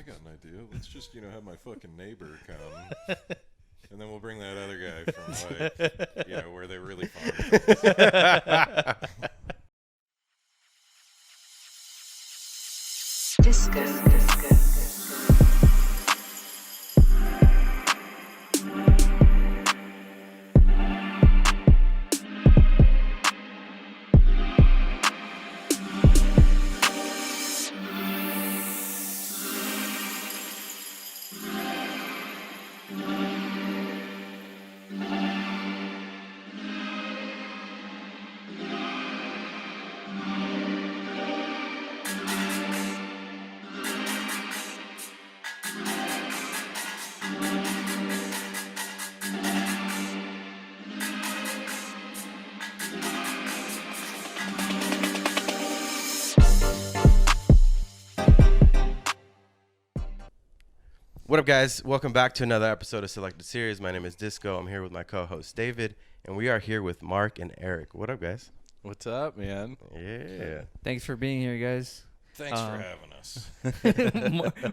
I got an idea. Let's just, have my fucking neighbor come. And then we'll bring that other guy from, where they really farm. Disco. What up, guys? Welcome back to another episode of Selected Series. My name is Disco. I'm here with my co-host David, and we are here with Mark and Eric. What up, guys? What's up, man? Yeah. Thanks for being here, guys. Thanks for having us.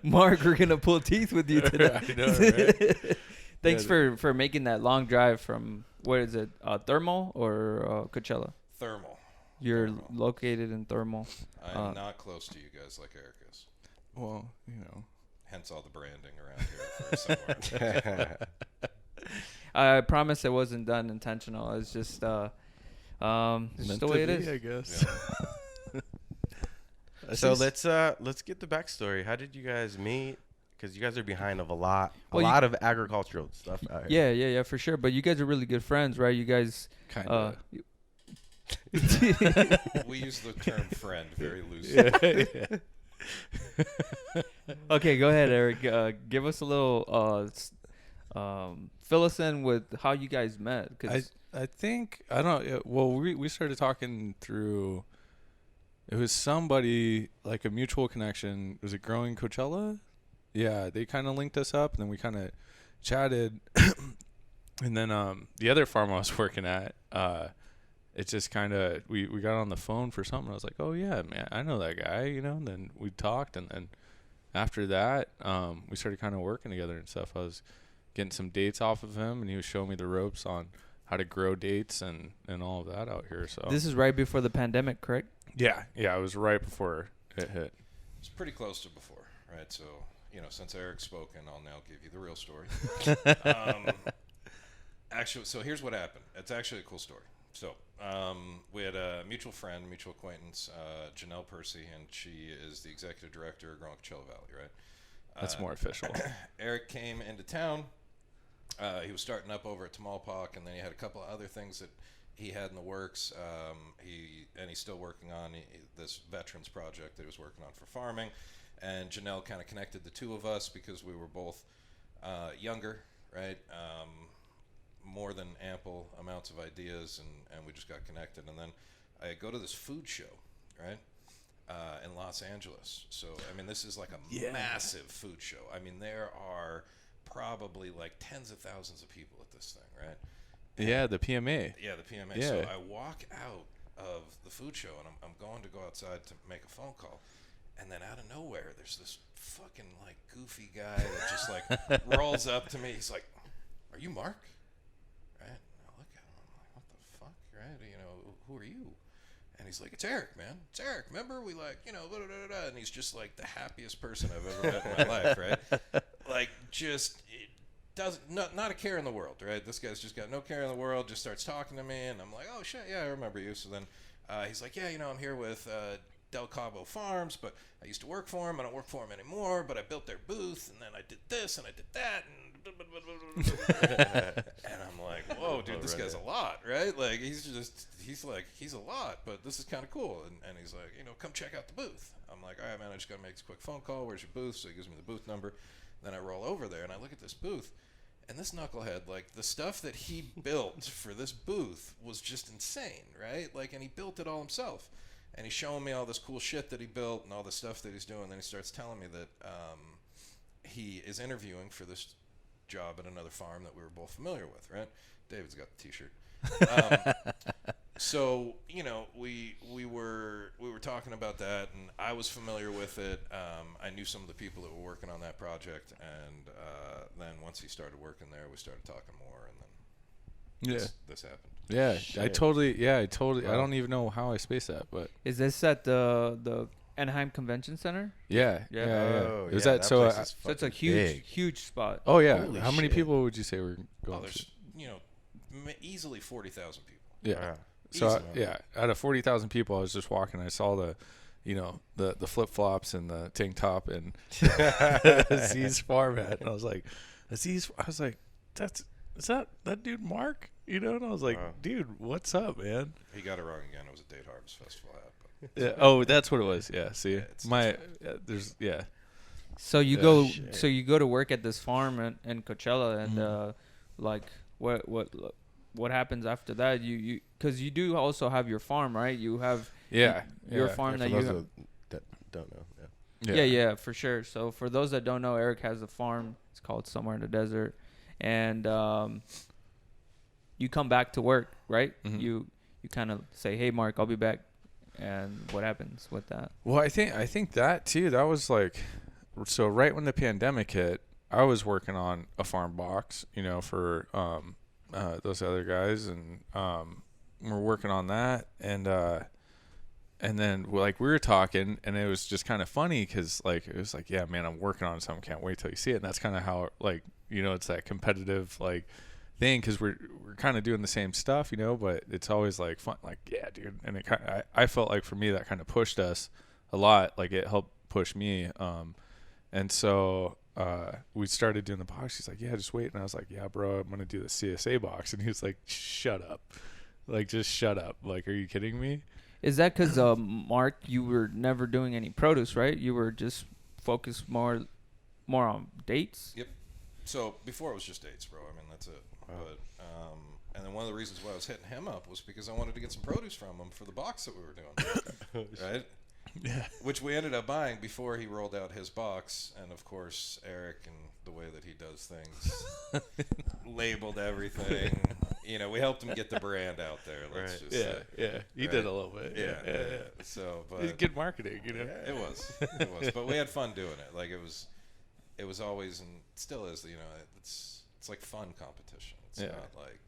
Mark, we're going to pull teeth with you today. I know, right? Thanks for making that long drive from, what is it, Thermal or Coachella? Thermal. You're Thermal. Located in Thermal. I'm not close to you guys like Eric is. Well, Hence all the branding around here for somewhere. I promise it wasn't done intentional. It's just, it's just the way it is. I guess. Yeah. So let's get the backstory. How did you guys meet? Because you guys are behind of a lot of agricultural stuff out here. Yeah, for sure. But you guys are really good friends, right? You guys Kind of. We use the term friend very loosely. Okay, go ahead, Eric. Give us a little, fill us in with how you guys met. Cause I think, I don't, well, we started talking through, it was somebody, like a mutual connection. Was it Growing Coachella? Yeah, they kind of linked us up, and then we kind of chatted. And then the other farm I was working at, it just kind of, we got on the phone for something. I was like, oh, yeah, man, I know that guy, And then we talked, and then after that, we started kind of working together and stuff. I was getting some dates off of him, and he was showing me the ropes on how to grow dates and all of that out here. So this is right before the pandemic, correct? Yeah, it was right before it hit. It's pretty close to before, right? So, since Eric's spoken, I'll now give you the real story. Actually, so here's what happened. It's actually a cool story. So we had a mutual friend, mutual acquaintance, Janelle Percy, and she is the executive director of Morongo Valley, right? That's more official. Eric came into town. He was starting up over at Termal, and then he had a couple of other things that he had in the works. He's still working on this veterans project that he was working on for farming. And Janelle kind of connected the two of us because we were both younger, right? More than ample amounts of ideas, and we just got connected. And then I go to this food show, right, in Los Angeles. So, this is like a massive food show. There are probably like tens of thousands of people at this thing, right? Yeah, the PMA. Yeah, the PMA. Yeah. So I walk out of the food show, and I'm going to go outside to make a phone call. And then out of nowhere, there's this fucking, like, goofy guy that just, like, rolls up to me. He's like, "Are you Mark?" Right? And I look at him. I'm like, "What the fuck?" Right? Who are you? And he's like, "It's Eric, man. It's Eric. Remember? We, like, blah, blah, blah, blah." And he's just, like, the happiest person I've ever met in my life, right? Like, just not a care in the world, right? This guy's just got no care in the world, just starts talking to me. And I'm like, "Oh, shit, yeah, I remember you." So then he's like, "Yeah, I'm here with Del Cabo Farms, but I used to work for him. I don't work for him anymore, but I built their booth, and then I did this, and I did that, and I'm like, whoa, dude, this guy's a lot, right? Like, he's a lot, but this is kind of cool. And he's like, come check out the booth. I'm like, all right, man, I just got to make this quick phone call. Where's your booth? So he gives me the booth number. Then I roll over there, and I look at this booth, and this knucklehead, like, the stuff that he built for this booth was just insane, right? Like, and he built it all himself. And he's showing me all this cool shit that he built and all the stuff that he's doing. Then he starts telling me that he is interviewing for this job at another farm that we were both familiar with, right? David's got the T-shirt. So we were talking about that, and I was familiar with it. I knew some of the people that were working on that project, and then once he started working there, we started talking more, and then this happened. Yeah, Shit. I totally. Wow. I don't even know how I spaced that, but Is this at the Anaheim Convention Center? yeah. Oh, It was yeah, that so? place is So it's a fucking huge, big. huge spot. Oh yeah. Holy How many shit. people would you say were Oh, going? there's easily 40,000 people. Yeah. Wow. So Easily. out of 40,000 people, I was just walking. I saw the flip flops and the tank top and Aziz's farm hat, and I was like, Aziz. I was like, is that dude Mark? And I was like, Wow. dude, what's up, man? He got it wrong again. It was a Date Harvest Festival hat. But Yeah. Oh, that's what it was. Yeah. See, it's So you Yeah, go, shit. so you go to work at this farm in Coachella, and like what happens after that? You because you do also have your farm, right? You have your farm For that those you. that don't know. Yeah, for sure. So for those that don't know, Eric has a farm. It's called Somewhere in the Desert, and you come back to work, right? Mhm. You kind of say, "Hey, Mark, I'll be back," and what happens with that? Well, I think that too. That was like, so right when the pandemic hit, I was working on a farm box, for those other guys, and we're working on that, and then like we were talking, and it was just kind of funny because like it was like, yeah, man, I'm working on something, can't wait till you see it, and that's kind of how like it's that competitive like thing because we're kind of doing the same stuff, but it's always like fun, like yeah, dude, and I felt like for me that kind of pushed us a lot, like it helped push me, and so we started doing the box. He's like, yeah, just wait, and I was like, yeah, bro, I'm gonna do the CSA box, and he was like, shut up, like just shut up, like are you kidding me? Is that because Mark, you were never doing any produce, right? You were just focused more on dates. Yep. So before it was just dates, bro. I mean, that's it. Wow. But and then one of the reasons why I was hitting him up was because I wanted to get some produce from him for the box that we were doing, right? Yeah. Which we ended up buying before he rolled out his box, and of course Eric and the way that he does things, labeled everything. We helped him get the brand out there. Let's Right. just say. Yeah, he Right. did a little bit. Yeah. So, but It's good marketing, it was, but we had fun doing it. Like it was always and still is. It's like fun competition. It's not like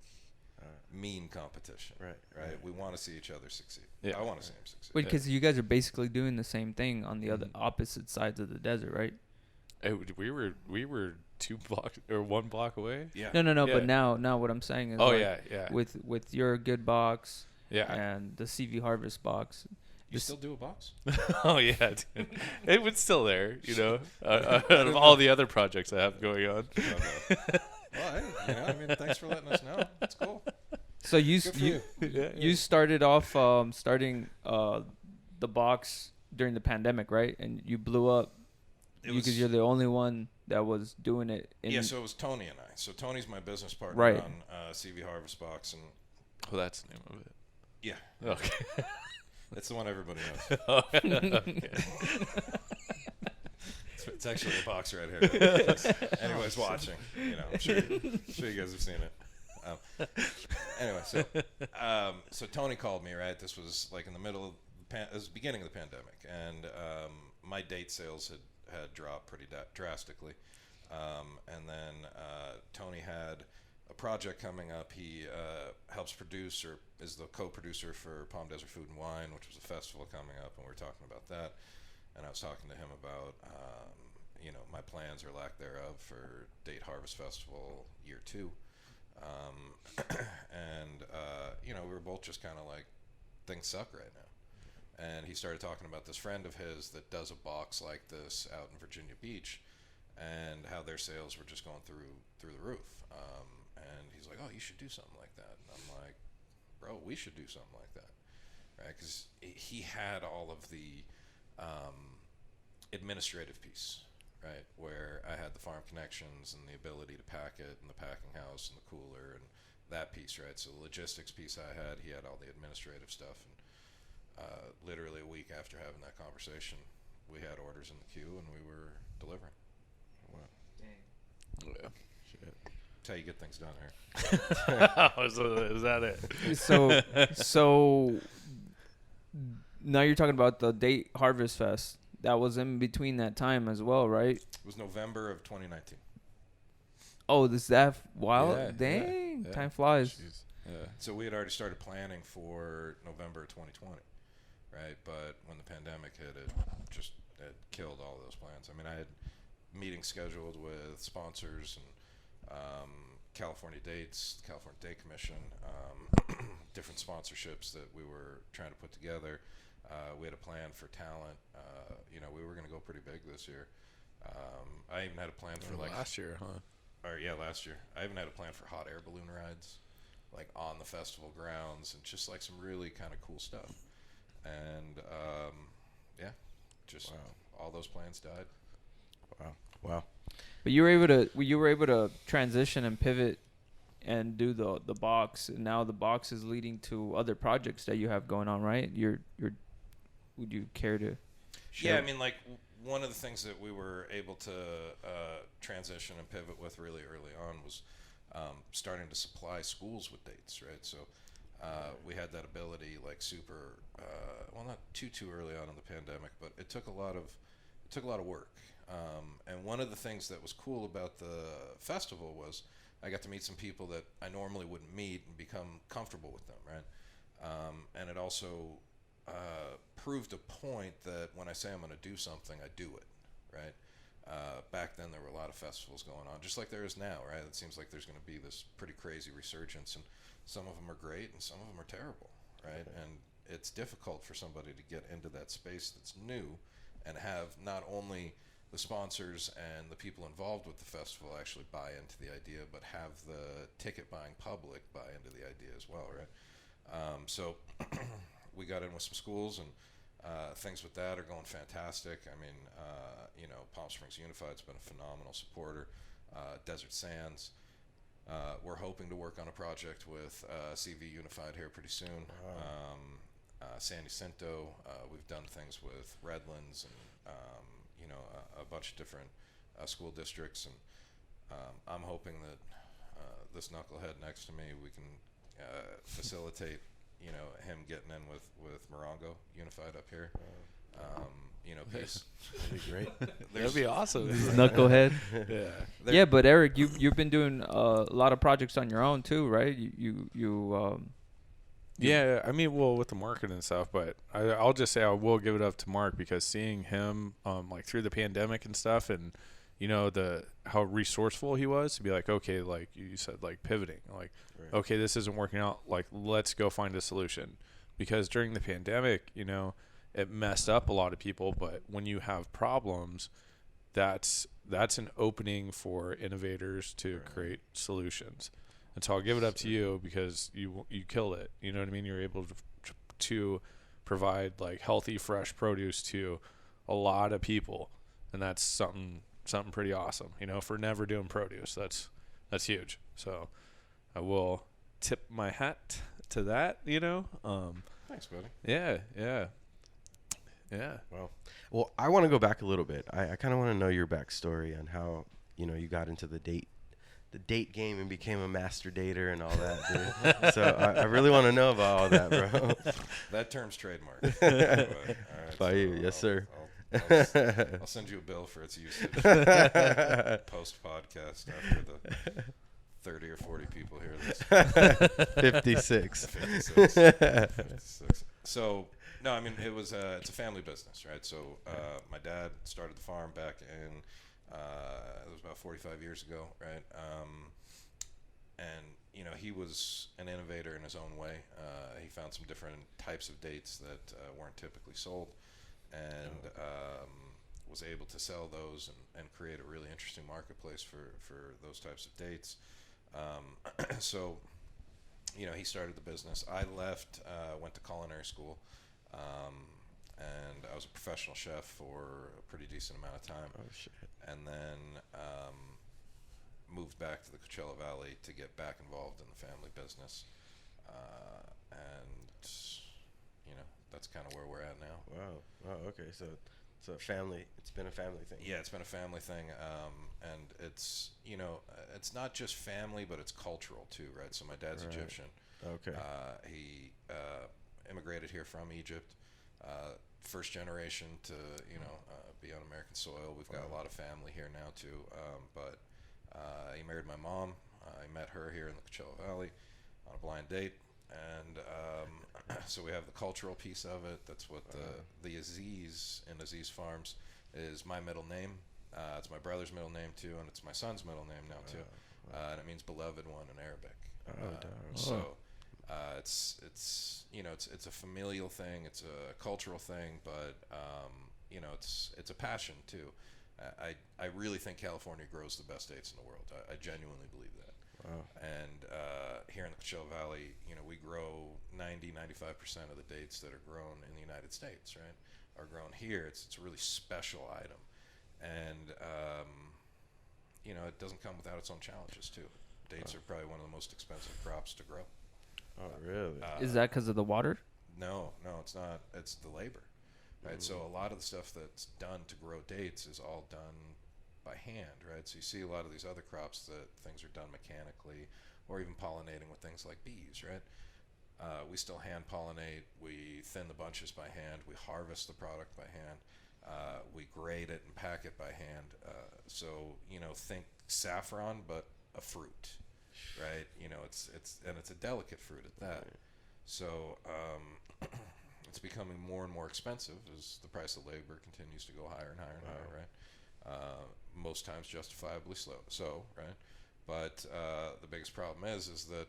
mean competition. Right. We want to see each other succeed. Yeah. I want to see him succeed. Wait, because you guys are basically doing the same thing on the other opposite sides of the desert, right? We were 2 blocks or 1 block away. Yeah. No. Yeah. But now what I'm saying is, Oh like, yeah. with your good box Yeah. and the CV Harvest box. You still do a box? Oh yeah, dude. It was still there, out of all the other projects I have going on. Okay. Well, hey, thanks for letting us know. That's cool. So you Good for you you. you started off starting the box during the pandemic, right? And you blew up because you're the only one that was doing it. So it was Tony and I. So Tony's my business partner Right. on CV Harvest Box, and Oh, that's the name of it. yeah, Okay. that's the one everybody knows. Okay. It's actually a box right here. Anybody's watching, I'm sure you guys have seen it. Anyway, so Tony called me, right? This was like in the middle of it was the beginning of the pandemic, and my date sales had dropped pretty drastically, and then Tony had a project coming up. He helps produce or is the co-producer for Palm Desert Food and Wine, which was a festival coming up, and we were talking about that. And I was talking to him about, my plans or lack thereof for Date Harvest Festival year 2. And we were both just kind of like, things suck right now. And he started talking about this friend of his that does a box like this out in Virginia Beach, and how their sales were just going through the roof. And he's like, oh, you should do something like that. And I'm like, bro, we should do something like that, right? Because he had all of the administrative piece, right, where I had the farm connections and the ability to pack it and the packing house and the cooler and that piece, right? So the logistics piece I had, he had all the administrative stuff. And literally a week after having that conversation, we had orders in the queue and we were delivering. Wow. Dang. Yeah. Shit. how you get things done here. Is that it? So now you're talking about the Date Harvest Fest. That was in between that time as well, right? It was November of 2019. Oh, this that wild? Yeah, Dang, yeah. time flies. Jeez. Yeah. So we had already started planning for November of 2020, right? But when the pandemic hit, it killed all those plans. I mean, I had meetings scheduled with sponsors and California Dates, California Date Commission, different sponsorships that we were trying to put together. We had a plan for talent. We were going to go pretty big this year. I even had a plan for last year, huh? Last year. I even had a plan for hot air balloon rides, like on the festival grounds, and just like some really kind of cool stuff. And all those plans died. Wow. But you were able to transition and pivot and do the box, and now the box is leading to other projects that you have going on, right? Would you care to share? Yeah, I mean, like one of the things that we were able to transition and pivot with really early on was starting to supply schools with dates, right? So we had that ability, like super, not too early on in the pandemic, but it took a lot of work. And one of the things that was cool about the festival was I got to meet some people that I normally wouldn't meet and become comfortable with them, right? And it also proved a point that when I say I'm going to do something, I do it, right? Back then there were a lot of festivals going on, just like there is now, right? It seems like there's going to be this pretty crazy resurgence, and some of them are great and some of them are terrible, right? And it's difficult for somebody to get into that space that's new and have not only the sponsors and the people involved with the festival actually buy into the idea, but have the ticket buying public buy into the idea as well, right? So we got in with some schools, and things with that are going fantastic. I mean, Palm Springs Unified's been a phenomenal supporter. Desert Sands. We're hoping to work on a project with CV Unified here pretty soon. San Jacinto. We've done things with Redlands and a bunch of different school districts, and I'm hoping that this knucklehead next to me, we can facilitate him getting in with Morongo Unified up here. Peace. That'd be great. That'd be awesome. Knucklehead. Yeah. Yeah, but Eric, you've been doing a lot of projects on your own too, right? Yeah, I mean, well, with the marketing and stuff, but I'll just say I will give it up to Mark, because seeing him like through the pandemic and stuff, and how resourceful he was to be like, okay, like you said, like pivoting, like, right. Okay, this isn't working out, like let's go find a solution, because during the pandemic, it messed up a lot of people, but when you have problems, that's an opening for innovators to right. create solutions. And so I'll give it up to you, because you killed it. You know what I mean? You're able to provide like healthy, fresh produce to a lot of people, and that's something pretty awesome. For never doing produce, that's huge. So I will tip my hat to that. Thanks, buddy. Yeah. Well, I want to go back a little bit. I kind of want to know your backstory on how you got into the date game and became a master dater and all that, dude. So I really want to know about all that, bro. That term's trademark. All right, by you, yes, sir. I'll send you a bill for its usage post podcast after the 30 or 40 people hear this. 56. 56. So no, I mean it's a family business, right? So my dad started the farm back in. It was about 45 years ago, right? And he was an innovator in his own way. He found some different types of dates that weren't typically sold, and was able to sell those and create a really interesting marketplace for those types of dates. So he started the business. I left, went to culinary school, and I was a professional chef for a pretty decent amount of time. Oh shit! And then moved back to the Coachella Valley to get back involved in the family business, and that's kind of where we're at now. Wow. Okay. So It's a family. It's been a family thing. Yeah, it's been a family thing, and it's it's not just family, but it's cultural too, right? So my dad's Right. Egyptian. Okay. He immigrated here from Egypt, first generation to be on American soil. We've got a lot of family here now too, but he married my mom. I met her here in the Coachella Valley on a blind date, and so we have the cultural piece of it. That's what the Aziz in Aziz Farms is my middle name. It's my brother's middle name too, and it's my son's middle name now too, and it means beloved one in Arabic. So it's a familial thing, it's a cultural thing, but it's a passion too. I really think California grows the best dates in the world. I genuinely believe that. Wow. And here in the Coachella Valley, we grow 90-95% of the dates that are grown in the United States, right, are grown here. It's a really special item, and it doesn't come without its own challenges too. Dates are probably one of the most expensive crops to grow. Oh, really? Is that because of the water? No, it's not. It's the labor, right? So a lot of the stuff that's done to grow dates is all done by hand, right? So you see a lot of these other crops that things are done mechanically, or even pollinating with things like bees, right? We still hand pollinate. We thin the bunches by hand. We harvest the product by hand. We grade it and pack it by hand. So think saffron, but a fruit, right? It's a delicate fruit at that. Right. So it's becoming more and more expensive as the price of labor continues to go higher and higher and higher, right? Most times justifiably so, right? But the biggest problem is that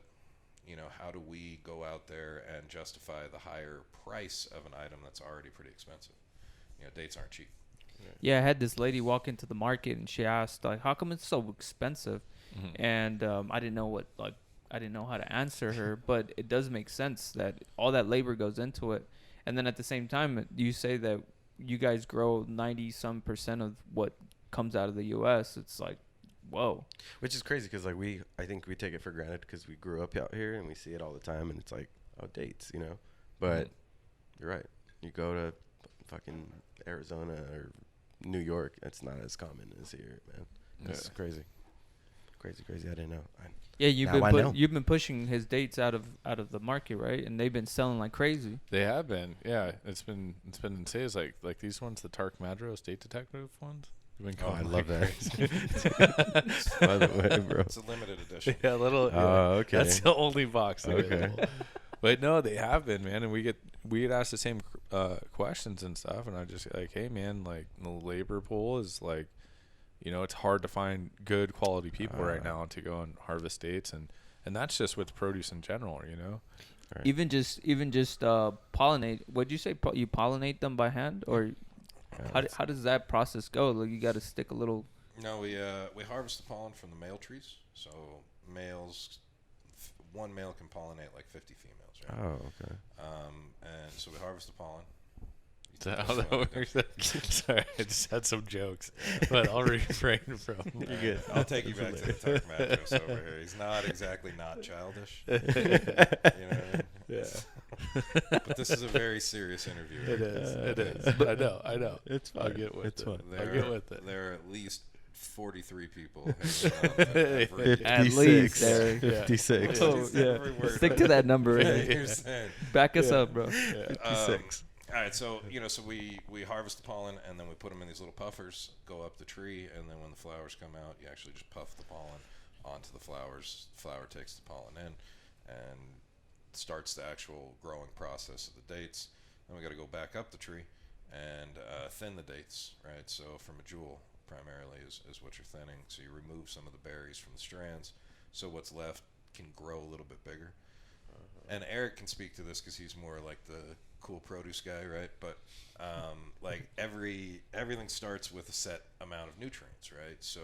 how do we go out there and justify the higher price of an item that's already pretty expensive? Dates aren't cheap. Yeah, I had this lady walk into the market and she asked, like, how come it's so expensive? Mm-hmm. And I didn't know I didn't know how to answer her, but it does make sense that all that labor goes into it. And then at the same time, you say that you guys grow 90% of what comes out of the U.S. It's like, whoa. Which is crazy because I think we take it for granted because we grew up out here and we see it all the time, and it's like, oh, dates, But you're right. You go to fucking Arizona or New York, it's not as common as here, man. It's crazy. Crazy. I didn't know. Yeah, know. you've been pushing his dates out of the market, right? And they've been selling like crazy. They have been. Yeah, it's been insane. It's like these ones, the Tark Madros date detective ones. Oh, I love that. By the way, bro. It's a limited edition. Yeah, little. Oh, okay. That's the only box. Okay. But no, they have been, man, and we get asked the same questions and stuff, and I just like, hey, man, like the labor pool is like, it's hard to find good quality people right now to go and harvest dates, and that's just with produce in general, Right. Even just pollinate. What'd you say? You pollinate them by hand, or how does that process go? Like you got to stick a little. No, we harvest the pollen from the male trees. So males, one male can pollinate like 50 females, right? Oh, okay. And so we harvest the pollen. Is that how that works? Sorry, I just had some jokes, but I'll refrain from. You're good. I'll take you back to the Tark Madros over here. He's not exactly not childish. Yeah. But this is a very serious interview. It is. I know. It's fine. I'll get with It's it. fine. I'll get with it. There are at least 43 people hanging around every- At least, Eric. 56. Oh, yeah. Every word Stick I- to that number. You're saying. Back us up, bro. 56. All right, so so we harvest the pollen and then we put them in these little puffers, go up the tree, and then when the flowers come out, you actually just puff the pollen onto the flowers. The flower takes the pollen in and starts the actual growing process of the dates. Then we got to go back up the tree and thin the dates, right? So from a jewel primarily is what you're thinning. So you remove some of the berries from the strands, so what's left can grow a little bit bigger. And Eric can speak to this because he's more like the cool produce guy, right? But like everything starts with a set amount of nutrients, right? So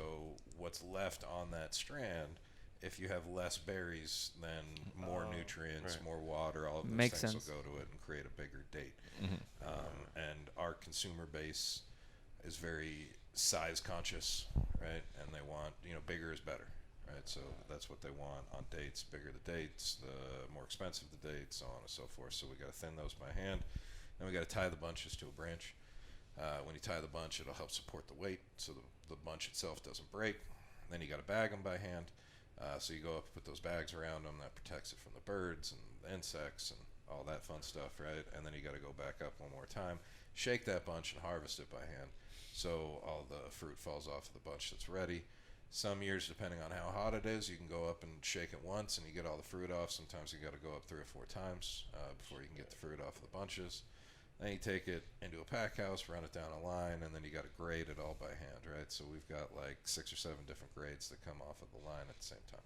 what's left on that strand, if you have less berries, then more nutrients, right. more water, all of those Makes things sense. will go to it and create a bigger date. Mm-hmm. And our consumer base is very size conscious, right? And they want, bigger is better. Right, so that's what they want on dates. Bigger the dates, the more expensive the dates, so on and so forth. So we got to thin those by hand. Then we got to tie the bunches to a branch. When you tie the bunch, it'll help support the weight so the bunch itself doesn't break. Then you got to bag them by hand. So you go up, put those bags around them. That protects it from the birds and the insects and all that fun stuff, right? And then you got to go back up one more time, shake that bunch, and harvest it by hand. So all the fruit falls off of the bunch that's ready. Some years, depending on how hot it is, you can go up and shake it once and you get all the fruit off. Sometimes you got to go up 3 or 4 times before you can get the fruit off of the bunches. Then you take it into a pack house, run it down a line, and then you got to grade it all by hand, right? So we've got like 6 or 7 different grades that come off of the line at the same time.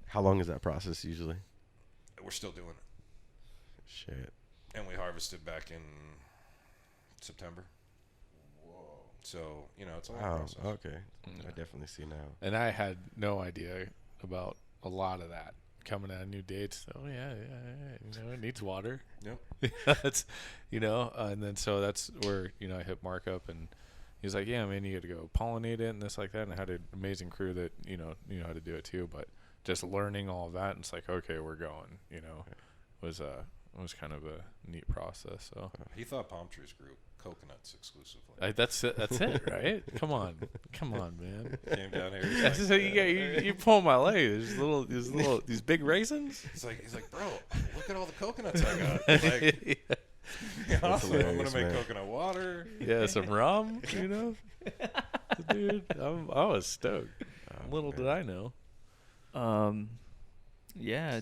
How long is that process usually? We're still doing it. Shit. And we harvested back in September. So, it's a long Wow. process. Okay. Yeah. I definitely see now. And I had no idea about a lot of that coming out of new dates. Oh yeah, it needs water. Yep. That's, and then so that's where I hit Mark up, and he's like, yeah, man, you got to go pollinate it and this like that. And I had an amazing crew that knew how to do it too. But just learning all of that, and it's like, okay, we're going. Was kind of a neat process. So He thought palm trees grew coconuts exclusively. that's it, right? Come on, man. Came down here. He's So you pull my leg. There's these big raisins. he's like, bro, look at all the coconuts I got. Like, awesome. I'm gonna hilarious, make man. coconut water. Yeah, some rum. Dude, I was stoked. Little did I know. Yeah.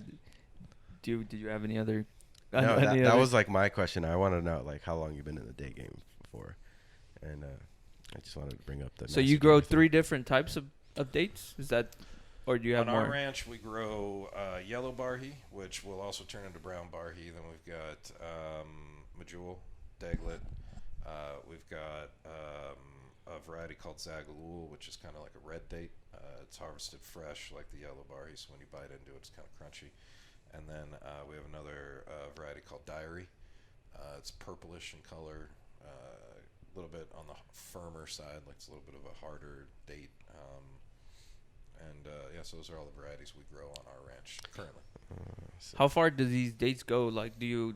Did you have any other? No, any that other- was like my question. I want to know like how long you've been in the date game for, and I just wanted to bring up the. So you grow 3 different types of dates? Is that, or do you have On more? our ranch, we grow yellow barhi, which will also turn into brown barhi. Then we've got medjool, daglet. We've got a variety called zagalul, which is kind of like a red date. It's harvested fresh, like the yellow barhi, so when you bite into it, it's kind of crunchy. And then we have another variety called diary. It's purplish in color, a little bit on the firmer side, like it's a little bit of a harder date. So those are all the varieties we grow on our ranch currently. How far do these dates go? Like, do you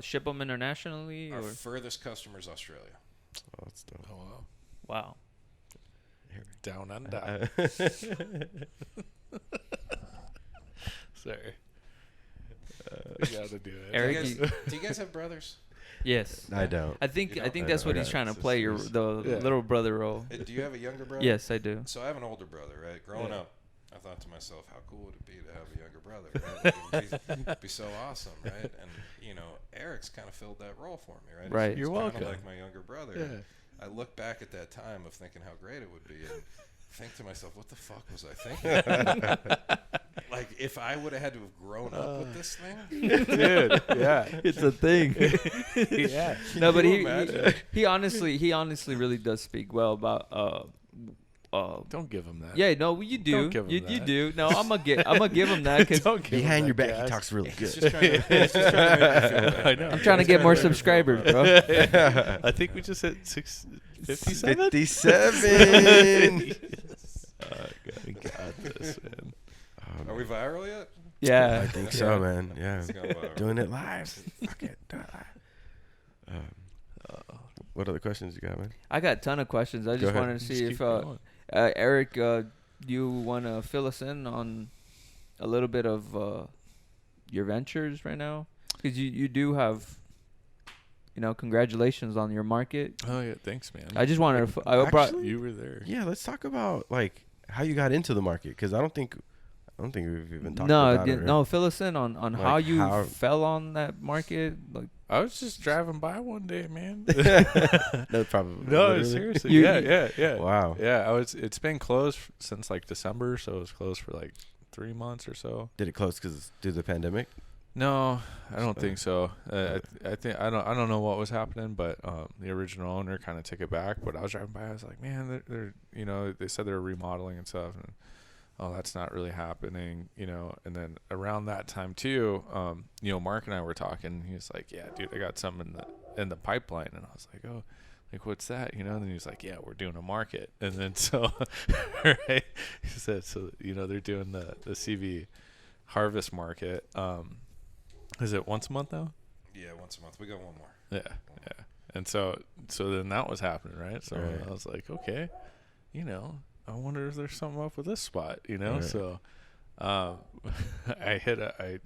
ship them internationally? Our Or furthest customer is Australia. Oh, that's dope. Oh wow, wow. down under. Sorry. You gotta do it. Eric, Do you guys have brothers? Yes. I don't. I think You I don't? think I that's don't. what I he's got trying to play, sisters. the Yeah. little brother role. Do you have a younger brother? Yes, I do. So I have an older brother, right? Growing Yeah. up, I thought to myself, how cool would it be to have a younger brother? Right? Like, it'd be so awesome, right? And Eric's kind of filled that role for me, right? Right. He's You're kinda welcome. like my younger brother. Yeah. I look back at that time of thinking how great it would be, and think to myself, what the fuck was I thinking? Like, if I would have had to have grown up with this thing, Dude, yeah. It's a thing. Yeah. No, but you he imagine? he honestly really does speak well about Don't give him that. yeah, no, you do. Don't give him You that. do. No, I'm gonna give him that because Don't give him Behind that your back, gas. he talks really he's good. just trying to make me feel bad. I know. I'm trying to get more subscribers, bro. I think we just hit 657. 57. We got this, man. Are we viral yet? Yeah. I think so, man. Yeah. It's gone viral. Doing it live. Fuck it. Do it live. What other questions you got, man? I got a ton of questions. I just ahead. wanted to see Just if keep going. Eric, do you want to fill us in on a little bit of your ventures right now? Because you do have, congratulations on your market. Oh yeah, thanks, man. I just wanted to. I brought. Actually, You were there. Yeah, let's talk about like how you got into the market because I don't think we've even talked No, about it. no. Fill us in on Like how you how- fell on that market. Like, I was just driving by one day, man. No, probably. No, literally? seriously. You- Yeah. Wow. Yeah, it's been closed since like December, so it was closed for like 3 months or so. Did it close because due to the pandemic? No, I don't think so. I think I don't know what was happening, but the original owner kind of took it back. But I was driving by, I was like, man, they're they said they were remodeling and stuff, and oh, that's not really happening, And then around that time too, Mark and I were talking. He was like, yeah, dude, I got something in the pipeline, and I was like, oh, like what's that? And then he was like, yeah, we're doing a market, and then so, right? He said, so they're doing the CV harvest market. Is it once a month now? Yeah, once a month. We got one more. Yeah. And so then that was happening, right? So Right. I was like, okay, you know, I wonder if there's something up with this spot, you know? Right. So I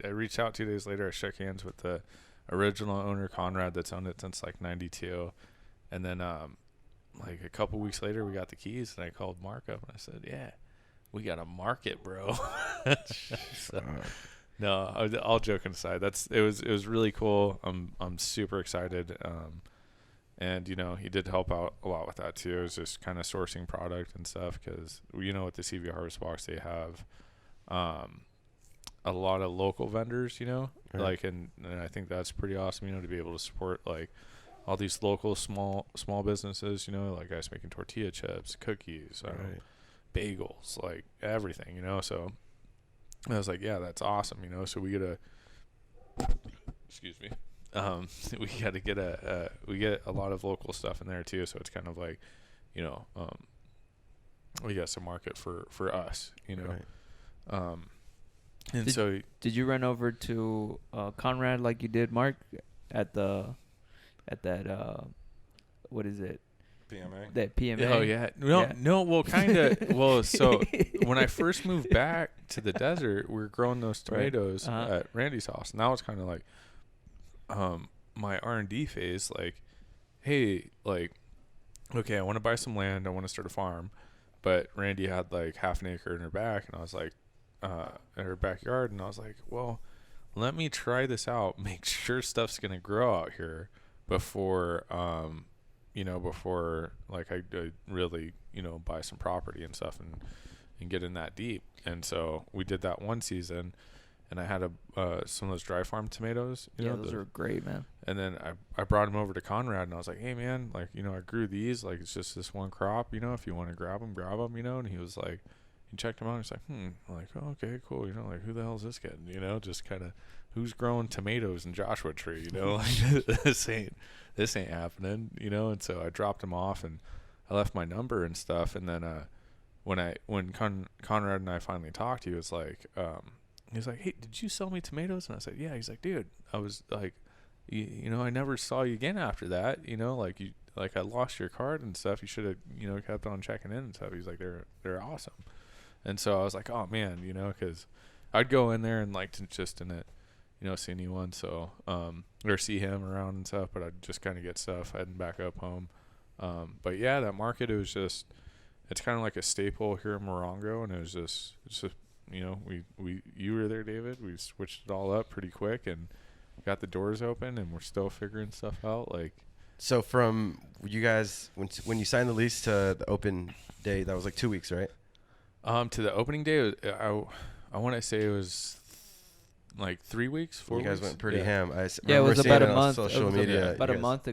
reached out 2 days later. I shook hands with the original owner, Conrad, that's owned it since like 92. And then like a couple weeks later, we got the keys, and I called Mark up and I said, yeah, we got a market, bro. So, no, all joking aside, it was really cool. I'm super excited. And you know, he did help out a lot with that too. It was just kind of sourcing product and stuff, because you know, with the CV Harvest Box, they have a lot of local vendors, you know, Right. like, and I think that's pretty awesome, you know, to be able to support like all these local small businesses, you know, like guys making tortilla chips, cookies, Right. bagels, like everything, you know. So I was like, yeah, that's awesome, you know. So we get we got to get we get a lot of local stuff in there too. So it's kind of like, you know, we got some market for us, you know. Right. And Did- so Did you run over to Conrad like you did, Mark, at that what is it? PMA. That PMA? oh yeah, no, well, kind of. Well, so when I first moved back to the desert, we were growing those Right. tomatoes Uh-huh. at Randy's house, and that was kind of like my R&D phase. Like, hey, like, okay, I want to buy some land, I want to start a farm, but Randy had like half an acre in her back, and I was like, in her backyard, and I was like, well, let me try this out, make sure stuff's gonna grow out here before you know, before like I really, you know, buy some property and stuff and get in that deep. And so we did that one season, and I had some of those dry farm tomatoes, you Yeah, know, those are great, man. and then I brought him over to Conrad, and I was like, hey man, like, you know, I grew these, like, it's just this one crop, you know, if you want to grab them, you know. And he was like, he checked them out, and he's like, like, oh, okay, cool, you know, like, who the hell is this kid, you know, just kind of, who's growing tomatoes in Joshua Tree, you know, like, this ain't happening, you know. And so I dropped him off, and I left my number and stuff. And then when Conrad and I finally talked, he was like, hey, did you sell me tomatoes? And I said, yeah. He's like, dude, I was like, you know, I never saw you again after that, you know, like, I lost your card and stuff. You should have, you know, kept on checking in and stuff. He's like, they're awesome. And so I was like, oh man, you know, because I'd go in there and like to just in it, you know, see anyone, so or see him around and stuff, but I'd just kind of get stuff heading back up home. But yeah, that market, it was just, it's kind of like a staple here in Morongo, and it's just you know, you were there, David. We switched it all up pretty quick and got the doors open, and we're still figuring stuff out. Like, So from you guys, when you signed the lease to the open day, that was like 2 weeks, right? to the opening day, I want to say it was like 3 weeks, 4 You weeks. guys went pretty yeah. ham. Yeah, it remember was seeing about it a on month. Social It was media. about you a guys- month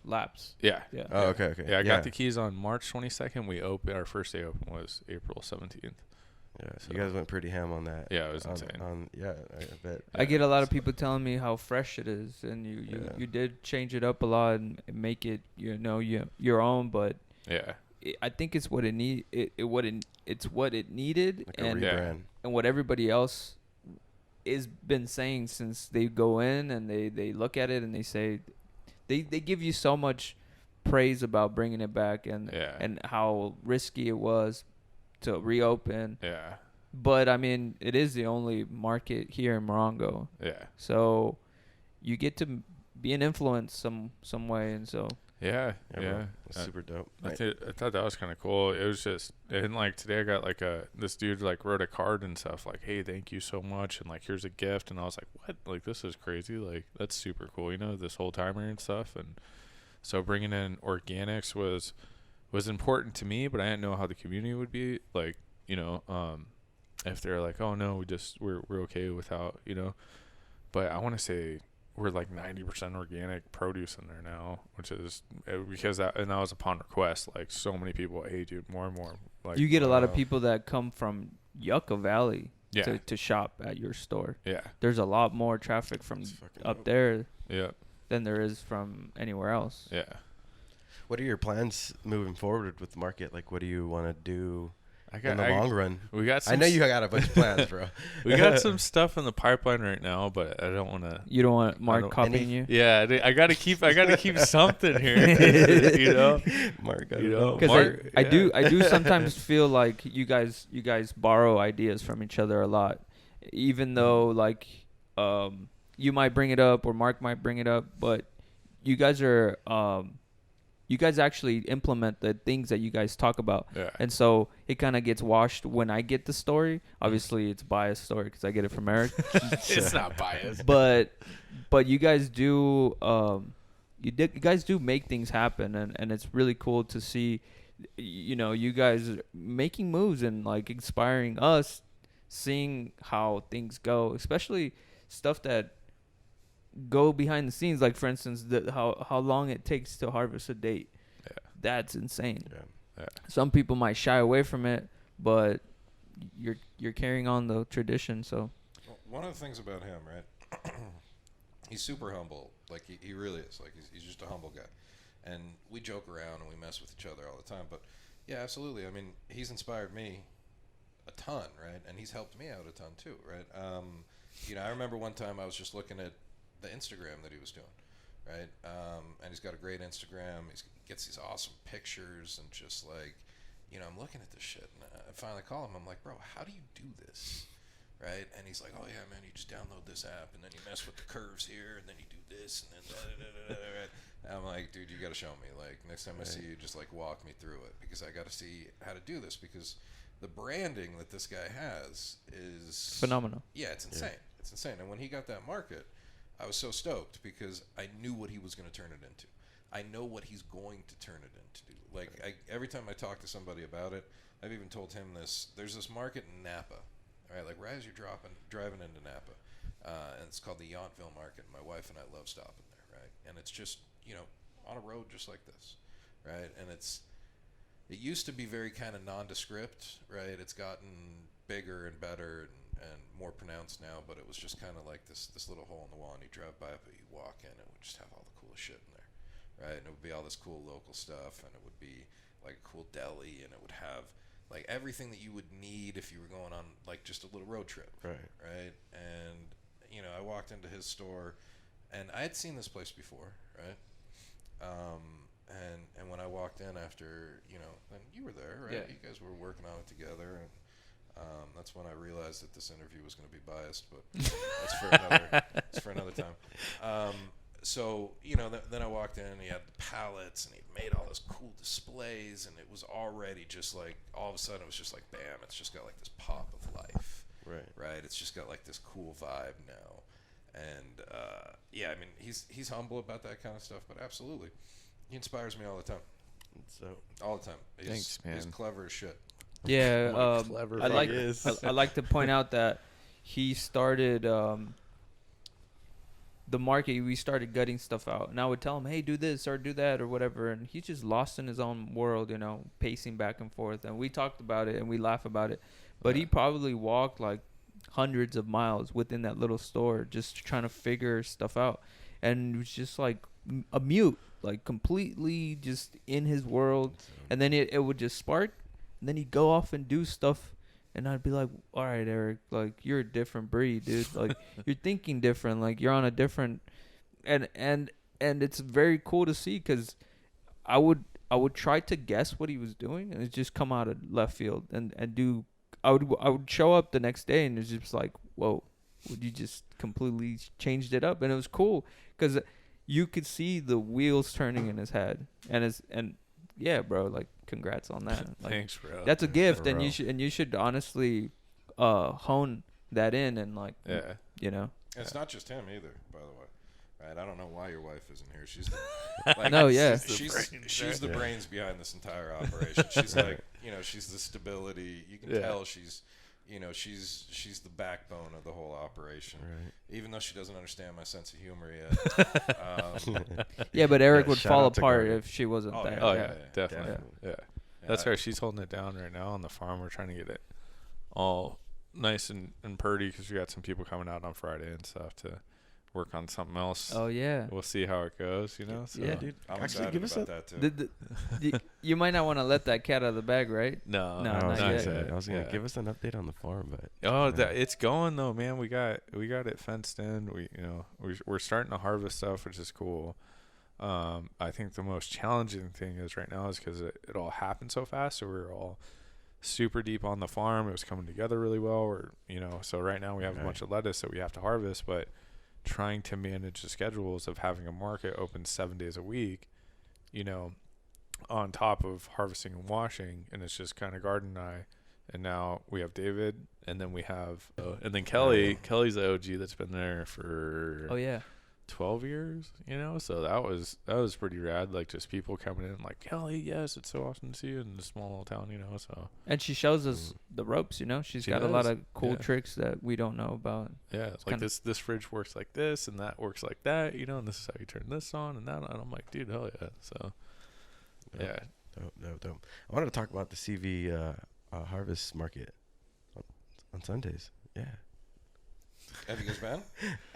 lapse. Yeah. Yeah. Oh, okay. Yeah, I got the keys on March 22nd. We opened, our first day open was April 17th. Yeah, So- you guys went pretty ham on that. Yeah, it was insane. Yeah, I bet. I get a lot of people telling me how fresh it is, and Yeah. you did change it up a lot and make it, you know, your own. But Yeah. I think it's what it it's what it needed, Like a and rebrand. and what everybody else is been saying since they go in and they look at it and they say they give you so much praise about bringing it back and Yeah. and how risky it was to reopen. Yeah. But I mean, it is the only market here in Morongo, Yeah. so you get to be an influence some way, and so Yeah. bro, Yeah. that's super dope. I thought that was kind of cool. It was just, and like today I got like this dude like wrote a card and stuff like, hey, thank you so much, and like, here's a gift. And I was like, what? Like, this is crazy. Like, that's super cool, you know, this whole timer and stuff. And so bringing in organics was important to me, but I didn't know how the community would be like, you know, if they're like, oh no, we're okay without, you know. But I want to say we're like 90% organic produce in there now, which is because that was upon request. Like, so many people, hey dude, more and more. Like, you get a lot of wow. people that come from Yucca Valley Yeah. to shop at your store. Yeah. There's a lot more traffic from That's fucking up dope. there Yeah. than there is from anywhere else. Yeah. What are your plans moving forward with the market? Like, what do you want to do in the long run. We got. I know you got a bunch of plans, bro. We got some stuff in the pipeline right now, but I don't want to. You don't want Mark copying you? Yeah, I gotta keep something here. You know, Mark. Because I do sometimes feel like you guys borrow ideas from each other a lot, even though like you might bring it up or Mark might bring it up, but you guys are you guys actually implement the things that you guys talk about. Yeah. And so it kind of gets washed when I get the story. Obviously, it's biased story because I get it from Eric. It's not biased. But you guys do you guys do make things happen, and it's really cool to see, you know, you guys making moves and like inspiring us, seeing how things go, especially stuff that go behind the scenes, like for instance how long it takes to harvest a date. That's insane. Some people might shy away from it, but you're carrying on the tradition. So one of the things about him, right, he's super humble. Like he really is. Like he's just a humble guy, and we joke around and we mess with each other all the time. But yeah, absolutely. I mean, he's inspired me a ton, right, and he's helped me out a ton too, right. You know, I remember one time I was just looking at the Instagram that he was doing, right? And he's got a great Instagram. He gets these awesome pictures and just like, you know, I'm looking at this shit. And I finally call him. I'm like, bro, how do you do this, right? And he's like, oh, yeah, man, you just download this app and then you mess with the curves here and then you do this and then right? And I'm like, dude, you got to show me. Like, next time I see you, just like walk me through it because I got to see how to do this because the branding that this guy has is phenomenal. Yeah, it's insane. Yeah. It's insane. And when he got that market, I was so stoked because I knew what he was going to turn it into. I know what he's going to turn it into. Like every time I talk to somebody about it, I've even told him this. There's this market in Napa, right? Like right as you're driving into Napa, and it's called the Yountville Market. My wife and I love stopping there, right? And it's just, you know, on a road just like this, right? And it used to be very kind of nondescript, right? It's gotten bigger and better and more pronounced now, but it was just kind of like this little hole in the wall, and you drive by it, but you walk in, and it would just have all the coolest shit in there, right? And it would be all this cool local stuff, and it would be like a cool deli, and it would have like everything that you would need if you were going on like just a little road trip, right? And you know, I walked into his store, and I had seen this place before, right? And when I walked in after, you know, and you were there, right? Yeah. You guys were working on it together, and that's when I realized that this interview was going to be biased, but that's for another time. So, you know, then I walked in and he had the pallets and he made all those cool displays, and it was already just like, all of a sudden it was just like, bam, it's just got like this pop of life, right? It's just got like this cool vibe now. And, yeah, I mean, he's humble about that kind of stuff, but absolutely. He inspires me all the time. So all the time. Thanks, man. He's clever as shit. Yeah, I like to point out that he started the market. We started gutting stuff out, and I would tell him, "Hey, do this or do that or whatever," and he's just lost in his own world, you know, pacing back and forth. And we talked about it and we laugh about it, but he probably walked like hundreds of miles within that little store just trying to figure stuff out, and it was just like a mute, like completely just in his world. And then it would just spark. And then he'd go off and do stuff, and I'd be like, all right, Eric, like, you're a different breed, dude. Like, you're thinking different. Like, you're on a different – and it's very cool to see because I would try to guess what he was doing, and it just come out of left field and do – I would show up the next day, and it's just like, whoa, you just completely changed it up. And it was cool because you could see the wheels turning in his head. And yeah, bro, like, congrats on that. Like, thanks, bro. That's a gift, and you should honestly hone that in and like, you know. And it's not just him either, by the way. Right? I don't know why your wife isn't here. She's the, like, no, yeah. She's the brains behind this entire operation. She's like, you know, she's the stability. You can tell she's, you know, she's the backbone of the whole operation. Right. Even though she doesn't understand my sense of humor yet. Yeah, but Eric would fall apart if she wasn't there. Oh yeah, definitely. Yeah. That's her. She's holding it down right now on the farm. We're trying to get it all nice and purty because we got some people coming out on Friday and stuff to work on something else. Oh yeah. We'll see how it goes, you know. So. Yeah. dude. I'm Actually, excited give us about a. that too. You might not want to let that cat out of the bag, right? No, No, I not was yet. gonna say, I was gonna Yeah. give us an update on the farm, but Oh, yeah. it's going though, man. We got it fenced in. We're starting to harvest stuff, which is cool. I think the most challenging thing is right now is because it all happened so fast. So we're all super deep on the farm. It was coming together really well. So right now we have a bunch of lettuce that we have to harvest, but trying to manage the schedules of having a market open 7 days a week, on top of harvesting and washing, and it's just kind of garden and I. And now we have David, and then we have, and then Kelly. Kelly's the OG that's been there for Oh yeah. 12 years, so that was pretty rad. Like, just people coming in like, Kelly, yes, it's so awesome to see you in this small little town, so And she shows us the ropes, She's She got a lot does. of cool Yeah. tricks that we don't know about. yeah, it's like kinda- this fridge works like this and that works like that, and this is how you turn this on and that on. I'm like, dude, hell yeah. So yeah. Dope. I wanted to talk about the CV harvest market on Sundays. Yeah. Have you guys been?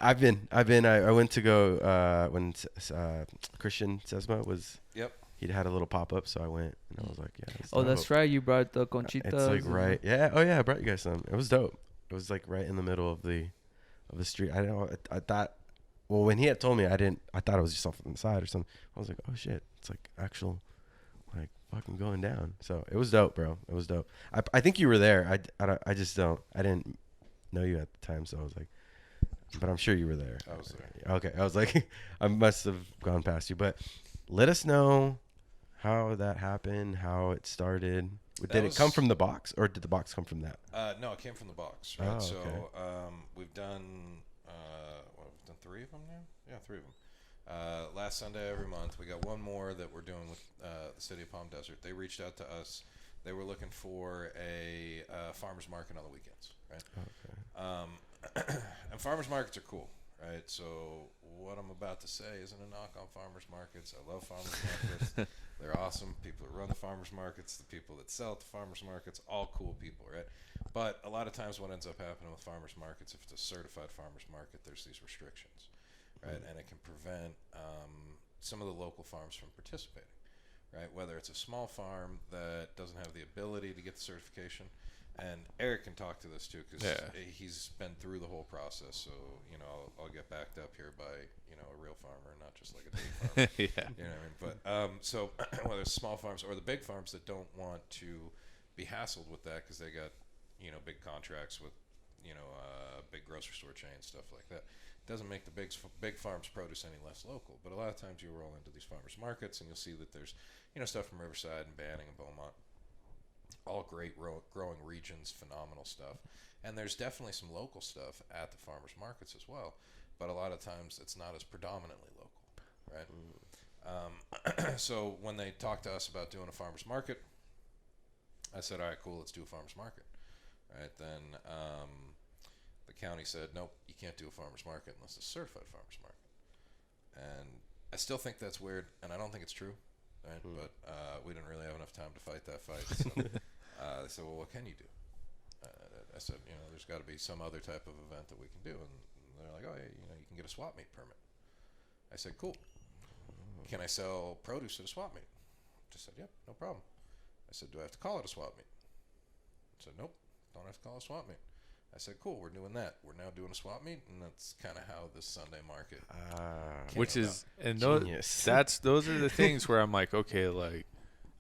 I've been. I went to go when Christian Sesma was. Yep. He'd had a little pop up, so I went and I was like, yeah. Oh, that's right. You brought the conchitas. It's like right. Yeah. Oh yeah. I brought you guys some. It was dope. It was like right in the middle of the street. I don't know. I thought. Well, when he had told me, I thought it was just something on the side or something. I was like, oh shit, it's like actual, like fucking going down. So it was dope, bro. It was dope. I think you were there. I just don't. I didn't know you at the time, so I was like, but I'm sure you were there. I was there. Okay. I was like, I must have gone past you, but let us know how that happened, how it started. Did it come from the box, or did the box come from that? No, it came from the box, right? Oh, So okay. we've done we've done 3 of them now. Yeah, 3 of them. Last Sunday every month. We got one more that we're doing with the city of Palm Desert. They reached out to us. They were looking for a farmers market on the weekends, right? Okay. And farmers markets are cool, right? So what I'm about to say isn't a knock on farmers markets. I love farmers markets. They're awesome. People who run the farmers markets, the people that sell at the farmers markets, all cool people, right? But a lot of times what ends up happening with farmers markets, if it's a certified farmers market, there's these restrictions, right? And it can prevent some of the local farms from participating, right? Whether it's a small farm that doesn't have the ability to get the certification. And Eric can talk to this too, because he's been through the whole process. So I'll get backed up here by a real farmer, not just like a dairy farmer. Yeah. You know what I mean? But so whether it's small farms or the big farms that don't want to be hassled with that because they got big contracts with big grocery store chains, stuff like that, doesn't make the big farms produce any less local. But a lot of times you roll into these farmers markets and you'll see that there's stuff from Riverside and Banning and Beaumont. All great growing regions, phenomenal stuff. And there's definitely some local stuff at the farmers markets as well. But a lot of times it's not as predominantly local, right? So when they talked to us about doing a farmers market, I said, all right, cool, let's do a farmers market. Right? Then the county said, nope, you can't do a farmers market unless it's a certified farmers market. And I still think that's weird, and I don't think it's true. Right? But we didn't really have enough time to fight that fight. So they said, well, what can you do? I said, there's got to be some other type of event that we can do. And they're like, oh, yeah, you can get a swap meet permit. I said, cool. Can I sell produce at a swap meet? Just said, yep, no problem. I said, do I have to call it a swap meet? I said, nope, don't have to call it a swap meet. I said, cool, we're doing that. We're now doing a swap meet, and that's kind of how this Sunday market Which came is, about. and Genius. those are the things where I'm like, okay, like,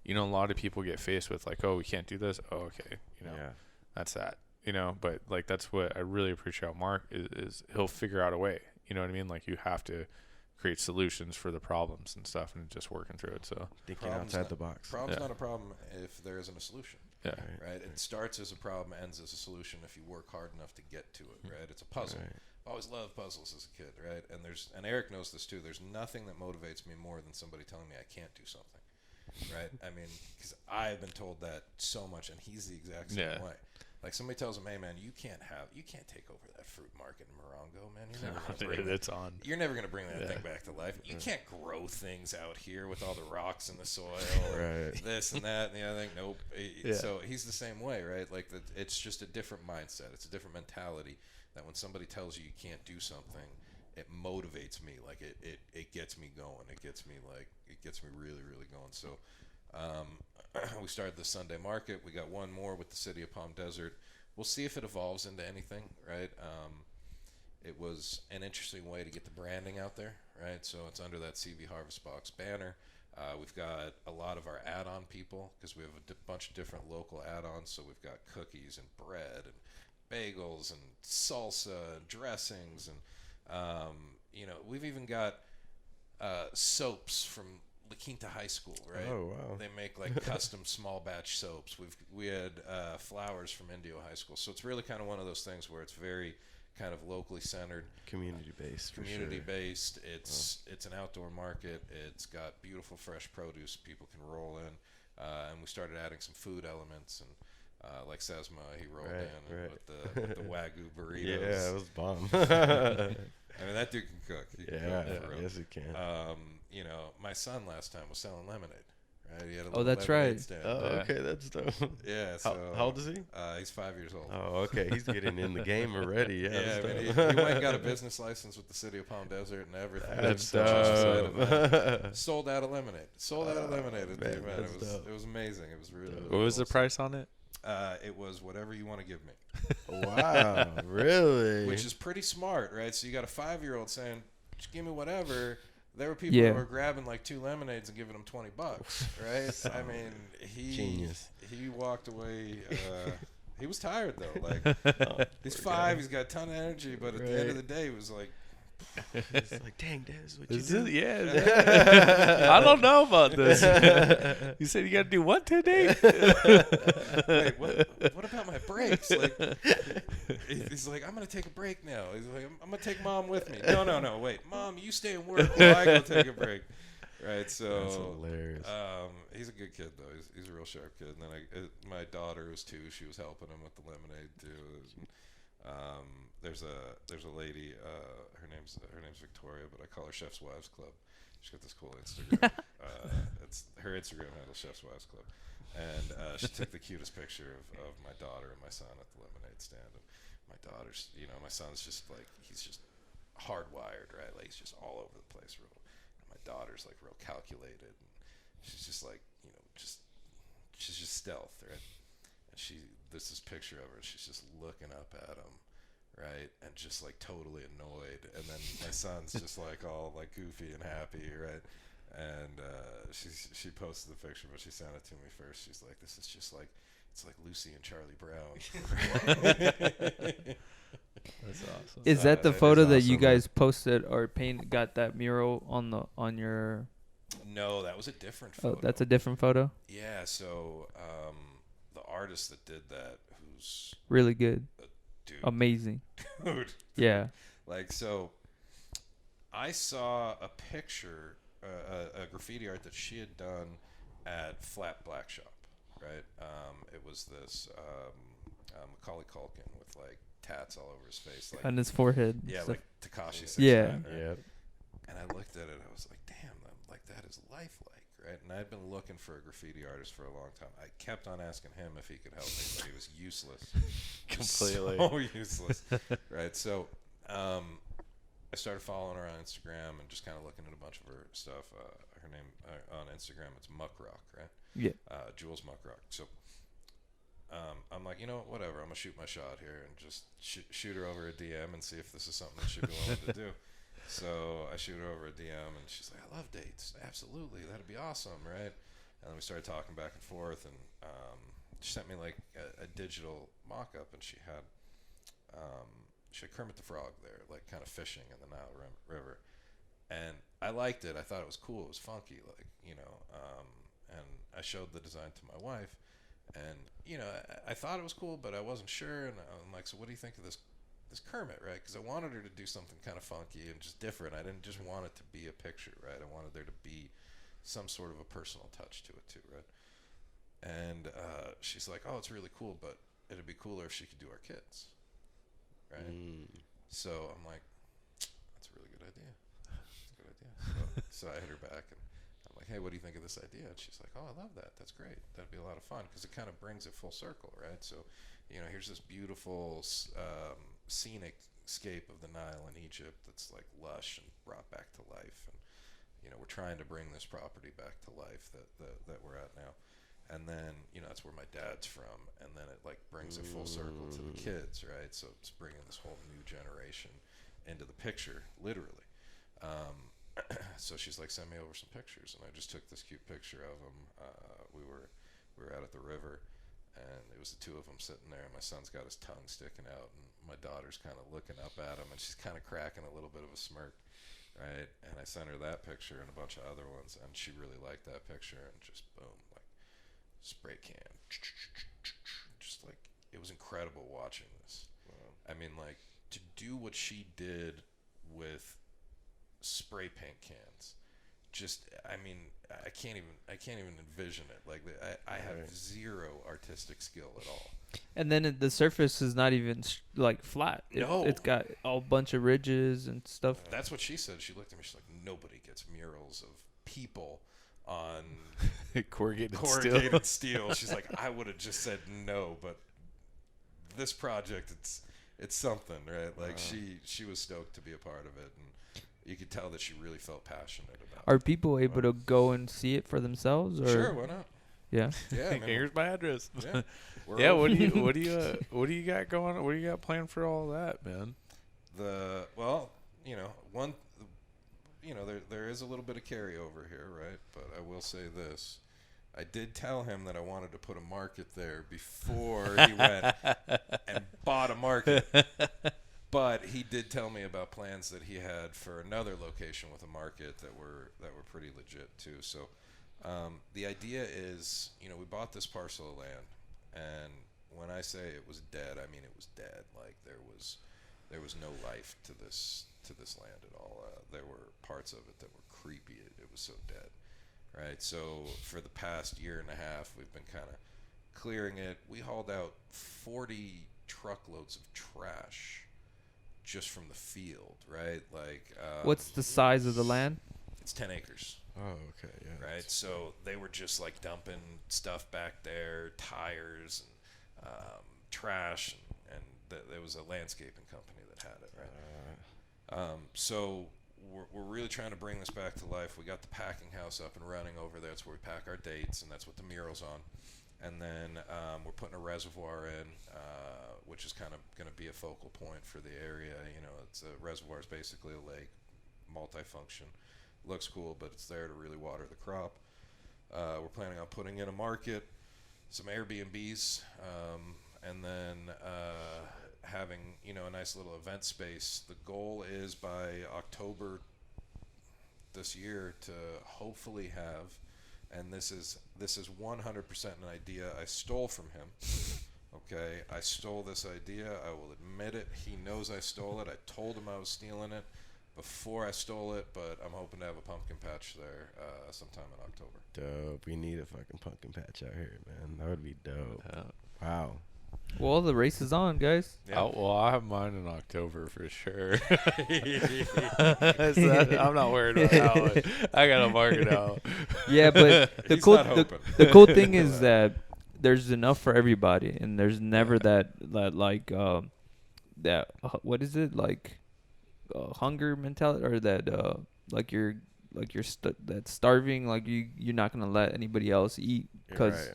a lot of people get faced with like, oh, we can't do this. Oh, okay, Yeah. that's that, but like, that's what I really appreciate Mark is he'll figure out a way, you know what I mean? Like, you have to create solutions for the problems and stuff and just working through it. So Thinking Problem's outside not- the box. Problem's not a problem if there isn't a solution. yeah, Right? It starts as a problem, ends as a solution if you work hard enough to get to it, right? It's a puzzle. Right. I always loved puzzles as a kid, right? And Eric knows this too. There's nothing that motivates me more than somebody telling me I can't do something, right? I mean, because I've been told that so much, and he's the exact same way. Like somebody tells him, hey man, you can't take over that fruit market in Morongo, man. You're never gonna bring that thing back to life. You can't grow things out here with all the rocks in the soil, or this and that and the other thing. Nope. So he's the same way, right? Like it's just a different mindset. It's a different mentality. That when somebody tells you you can't do something, it motivates me. Like it gets me going. It gets me really, really going. So we started the Sunday market. We got one more with the city of Palm Desert. We'll see if it evolves into anything, right? It was an interesting way to get the branding out there, right? So it's under that CV Harvest Box banner. We've got a lot of our add-on people because we have a bunch of different local add-ons. So we've got cookies and bread and bagels and salsa and dressings and we've even got soaps from La Quinta High School, right? Oh, wow. They make like custom small batch soaps. We had flowers from Indio High School. So it's really kind of one of those things where it's very kind of locally centered, Community based. It's an outdoor market. It's got beautiful fresh produce people can roll in, and we started adding some food elements and like Sesma, he rolled in with the Wagyu burritos. Yeah, it was bomb. I mean, that dude can cook. He can Yeah, cook for real. yes, he can. My son last time was selling lemonade. Right? He had a Oh, little that's lemonade right. stand. Oh, okay, that's dope. Yeah. So How old is he? He's 5 years old. Oh, okay, he's getting in the game already. Yeah, Yeah, that's I mean, dope. he went and got a business license with the city of Palm Desert and everything. That's Just dope. sold out of lemonade. Sold out of lemonade at the man, event. that's dope. It was amazing. It was really, really What was cool. the price on it? It was whatever you want to give me, Wow, really? which is pretty smart, right? So you got a 5-year-old saying, "Just give me whatever." There were people Yeah. who were grabbing like 2 lemonades and giving them $20, right? I mean, Genius. He walked away. He was tired though. Like he's 5, he's got a ton of energy, but at the end of the day, he was like, It's like, dang, Des, what you Is do? it? Yeah. I don't know about this. You said you got to do what today? "Wait, what about my breaks?" Like he's like, "I'm gonna take a break now." He's like, "I'm gonna take Mom with me." No, wait, Mom, you stay and work while I go take a break. Right, so That's hilarious. he's a good kid though. He's a real sharp kid. And then my daughter was 2. She was helping him with the lemonade too. There's a lady. Her name's Victoria, but I call her Chef's Wives Club. She's got this cool Instagram. It's her Instagram handle, Chef's Wives Club, and she took the cutest picture of my daughter and my son at the lemonade stand. And my daughter's, my son's just like he's just hardwired, right? Like he's just all over the place, real. My daughter's like real calculated, and she's just like she's just stealth, right? And there's this picture of her. She's just looking up at him, right, and just like totally annoyed. And then my son's just like all like goofy and happy, right? And she posted the picture, but she sent it to me first. She's like, "This is just like it's like Lucy and Charlie Brown." That's awesome. Is that the that is photo that you awesome, guys posted or got that mural on your? No, that was a different Oh, photo. that's a different photo. Yeah, so the artist that did that, who's Really good, dude, amazing. dude, Yeah. like so, I saw a picture, a graffiti art that she had done at Flat Black Shop, right? It was this Macaulay Culkin with like tats all over his face, like On his forehead. yeah, Stuff. like Tekashi 6ix9ine, Yeah. right? Yep. And I looked at it, I was like, damn, like that is lifelike, right? And I'd been looking for a graffiti artist for a long time. I kept on asking him if he could help me, but he was useless. Completely. So useless, right? So I started following her on Instagram and just kind of looking at a bunch of her stuff. Her name on Instagram, it's Muckrock, right? Yeah. Jules Muckrock. So I'm like, whatever. I'm gonna shoot my shot here and just shoot her over a DM and see if this is something that she'd be willing to do. So I shoot her over a DM and she's like, "I love dates. Absolutely, that'd be awesome, right?" And then we started talking back and forth, and she sent me like a digital mock-up, and she had Kermit the Frog there, like kind of fishing in the Nile River, and I liked it. I thought it was cool. It was funky, like and I showed the design to my wife. And I thought it was cool, but I wasn't sure. And I'm like, "So what do you think of this Kermit, right?" Because I wanted her to do something kind of funky and just different. I didn't just want it to be a picture, right? I wanted there to be some sort of a personal touch to it too, right? And she's like, "Oh, it's really cool, but it'd be cooler if she could do our kids, right?" So I'm like, "That's a really good idea. That's a good idea." So I hit her back and I'm like, "Hey, what do you think of this idea?" And she's like, "Oh, I love that. That's great. That'd be a lot of fun because it kind of brings it full circle, right? So, here's this beautiful scenic landscape of the Nile in Egypt that's like lush and brought back to life. And we're trying to bring this property back to life that we're at now. And then that's where my dad's from, and then it like brings it full circle to the kids, right? So it's bringing this whole new generation into the picture, literally. So she's like, send me over some pictures, and I just took this cute picture of them. We were out at the river, and it was the two of them sitting there, and my son's got his tongue sticking out, and my daughter's kind of looking up at him, and she's kind of cracking a little bit of a smirk, right? And I sent her that picture and a bunch of other ones, and she really liked that picture, and just boom, like spray can, just like it was incredible watching this. Wow. I mean, like to do what she did with spray paint cans, I can't even envision it. Like I have zero artistic skill at all. And then the surface is not even like flat. No, it's got a bunch of ridges and stuff. That's what she said. She looked at me. She's like, nobody gets murals of people on corrugated steel. She's like, I would have just said no, but this project, it's something, right? Like she was stoked to be a part of it, and you could tell that she really felt passionate about it. Are people able to go and see it for themselves? Or? Sure, why not? Yeah. Yeah. Here's my address. Yeah. Yeah. What do you got going on? What do you got planned for all that, man? There is a little bit of carryover here, right? But I will say this. I did tell him that I wanted to put a market there before he went and bought a market. But he did tell me about plans that he had for another location with a market that were pretty legit too. So the idea is, we bought this parcel of land, and when I say it was dead, I mean it was dead. Like there was no life to this land at all. There were parts of it that were creepy. It was so dead, right? So for the past year and a half, we've been kind of clearing it. We hauled out 40 truckloads of trash just from the field, right? Like What's the size of the land? It's 10 acres. Oh, okay, yeah. Right, so they were just like dumping stuff back there, tires and trash, and there was a landscaping company that had it, right? So we're really trying to bring this back to life. We got the packing house up and running over there. That's where we pack our dates, and that's what the mural's on. And then we're putting a reservoir in, which is kind of going to be a focal point for the area. It's a reservoir is basically a lake, multifunction. Looks cool, but it's there to really water the crop. We're planning on putting in a market, some Airbnbs, and then having a nice little event space. The goal is by October this year to hopefully have, and this is 100% an idea I stole from him. Okay, I stole this idea. I will admit it. He knows I stole it. I told him I was stealing it before I stole it, but I'm hoping to have a pumpkin patch there sometime in October. Dope. We need a fucking pumpkin patch out here, man. That would be dope. Wow. Well, the race is on, guys. Yeah. I'll have mine in October for sure. I'm not worried about that one. I got to mark it out. Yeah, but the cool thing is that there's enough for everybody, and there's never that what is it, like hunger mentality, or that that's starving, like you're not gonna let anybody else eat because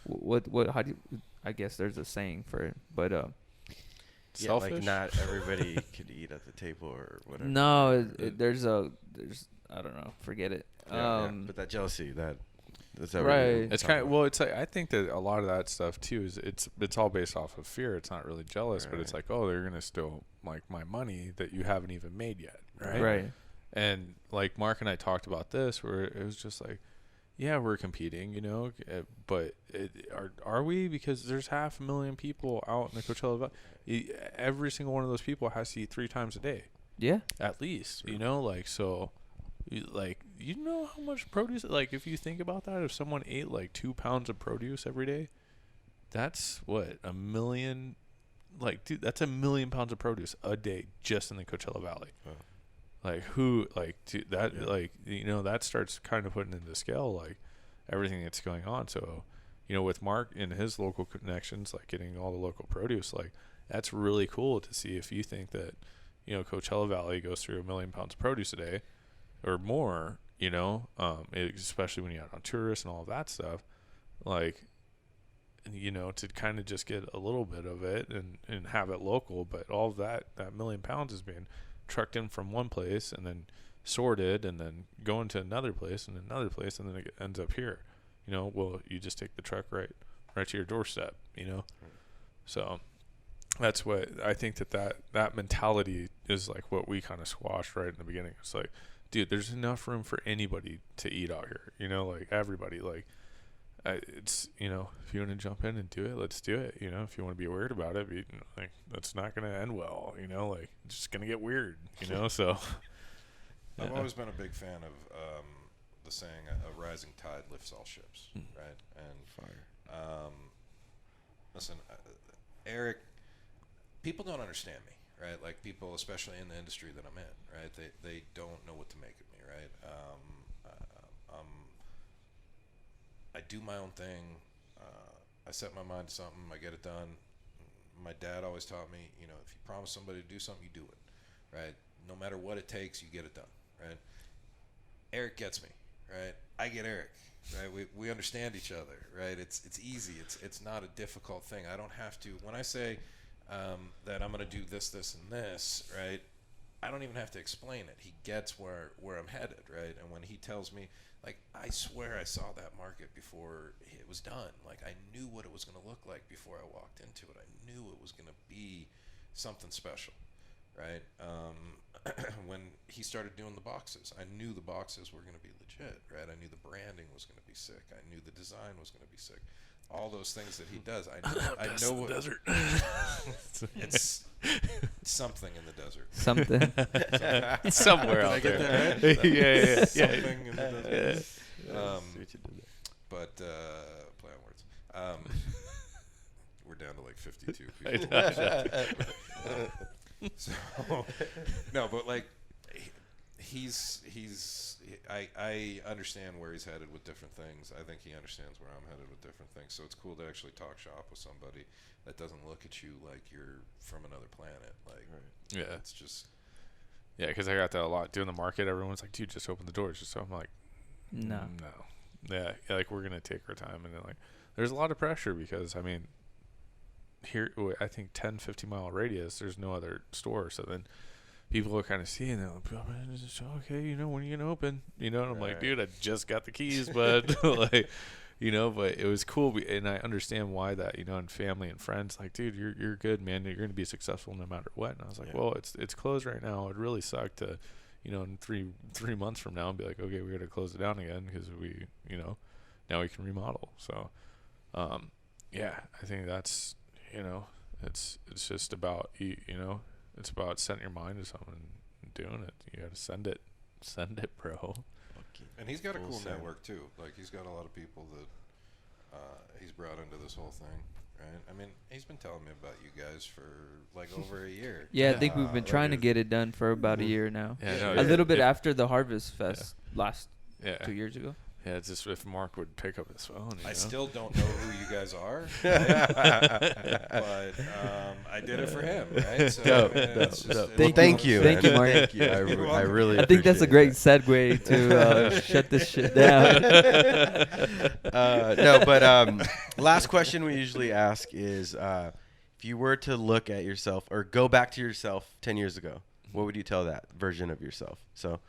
what how do you, I guess there's a saying for it, but selfish? Like not everybody could eat at the table or whatever. No, there's I don't know, forget it. But that jealousy, that's right. It's kind of, it's like, I think that a lot of that stuff too is it's all based off of fear. It's not really jealous, but it's like, oh, they're gonna steal like my money that you haven't even made yet, right? And like Mark and I talked about this, where it was just like, yeah, we're competing, but are we? Because there's 500,000 people out in the Coachella Valley. Every single one of those people has to eat 3 times a day. Yeah, at least, like so. You know how much produce, like if you think about that, if someone ate like 2 pounds of produce every day, that's what, 1 million, like, dude, that's 1 million pounds of produce a day just in the Coachella Valley. Like who, like, dude, that, like, that starts kind of putting into scale, like everything that's going on. So, with Mark and his local connections, like getting all the local produce, like that's really cool to see. If you think that, you know, Coachella Valley goes through 1 million pounds of produce a day or more, you know, especially when you add on tourists and all of that stuff, like, you know, to kind of just get a little bit of it and have it local, but all of that 1 million pounds is being trucked in from one place and then sorted and then going to another place and another place, and then it ends up here, you know. Well, you just take the truck right to your doorstep, you know. So that's what I think, that mentality is like what we kind of squashed right in the beginning. It's like, dude, there's enough room for anybody to eat out here, you know, like everybody. Like, it's, you know, if you want to jump in and do it, let's do it. You know, if you want to be weird about it, like, that's not going to end well, you know, like, it's just going to get weird, you know. So I've always been a big fan of the saying, a rising tide lifts all ships, right? And listen, Eric, people don't understand me, right? Like, people, especially in the industry that I'm in, right? They don't know what to make of me, right? I do my own thing. I set my mind to something. I get it done. My dad always taught me, you know, if you promise somebody to do something, you do it, right? No matter what it takes, you get it done, right? Eric gets me, right? I get Eric, right? We understand each other, right? It's easy. It's not a difficult thing. I don't have to. When I say that I'm going to do this, and this, right? I don't even have to explain it. He gets where I'm headed, right? And when he tells me, like, I swear I saw that market before it was done. Like, I knew what it was going to look like before I walked into it. I knew it was going to be something special, right? When he started doing the boxes, I knew the boxes were going to be legit, right? I knew the branding was going to be sick. I knew the design was going to be sick. All those things that he does, I know what desert. It's something in the desert. Something. Somewhere out there. That right? yeah. Something in the desert. But play on words. We're down to like 52 people. So no, but like I understand where he's headed with different things. I think he understands where I'm headed with different things. So it's cool to actually talk shop with somebody that doesn't look at you like you're from another planet. Like, yeah, it's just, yeah, because I got that a lot doing the market. Everyone's like, dude, just open the doors. So I'm like, No. Yeah, like, we're gonna take our time, and then, like, there's a lot of pressure because, I mean, here, I think 10, 50-mile radius, there's no other store. So then people are kind of seeing that, like, okay, you know, when are you gonna open? You know, and I'm like, dude, I just got the keys, but like, you know, but it was cool, and I understand why that, you know, and family and friends, like, dude, you're good, man. You're gonna be successful no matter what. And I was like, well, it's closed right now. It'd really suck to, you know, in three months from now, and be like, okay, we got to close it down again because we, you know, now we can remodel. So, yeah, I think that's, you know, it's just about, you know, it's about setting your mind to something and doing it. You got to send it, bro. and he's got a cool network too. Like, he's got a lot of people that he's brought into this whole thing. Right? I mean, he's been telling me about you guys for like over a year. Yeah, I think we've been trying to get it done for about a year now. Yeah, a little bit after the Harvest Fest last 2 years ago. Yeah, it's just if Mark would pick up his phone. I still don't know who you guys are, right? But I did it for him, right? So, Dope. Thank you. Thank you, Mark. Thank you. I really I think that's a great appreciate segue to shut this shit down. No, but last question we usually ask is, if you were to look at yourself or go back to yourself 10 years ago, what would you tell that version of yourself? So,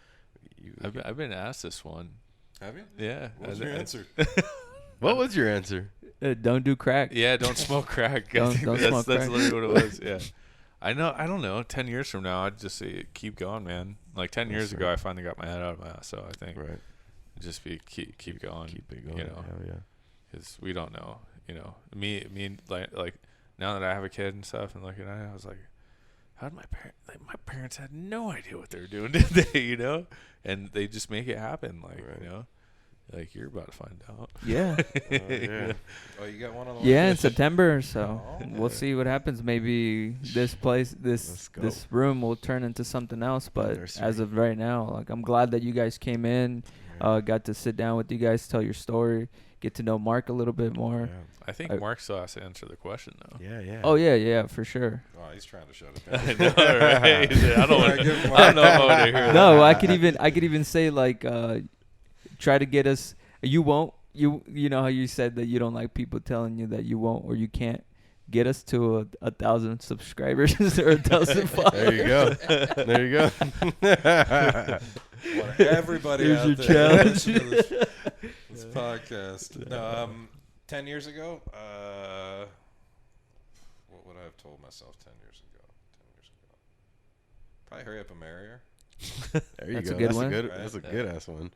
I've been asked this one. Have you? Yeah. What was your answer? What was your answer? Don't do crack. Yeah, don't smoke crack. Don't smoke That's crack. literally what it was. Yeah. I don't know. 10 years from now, I'd just say keep going, man. Like 10 years ago, I finally got my head out of my ass. So I think just keep going. Keep it going. You know, Hell yeah. because we don't know. You know, me like now that I have a kid and stuff, and looking at it, I was like, how did my parents? Like, my parents had no idea what they were doing, did they? You know, and they just make it happen. Like, you know, like, you're about to find out. Yeah. Yeah. Oh, you got one on the Yeah, in list? September. So Oh. we'll see what happens. Maybe this place, this room will turn into something else. But Nursery. as of right now, like, I'm glad that you guys came in. Got to sit down with you guys, tell your story, get to know Mark a little bit more. I think Mark still has to answer the question though. Yeah. Oh yeah, for sure. Oh, he's trying to shut it down. I know, right? I don't know if I want to hear that. No, I could even say like, try to get us. You won't. You know how you said that you don't like people telling you that you won't or you can't get us to 1,000 subscribers or 1,000 followers. There you go. Want everybody Here's out your there challenge. listen to this podcast. No, 10 years ago, what would I have told myself 10 years ago? Probably hurry up and marry her. There you That's go. a good That's one. a good. Right? That's a good ass one.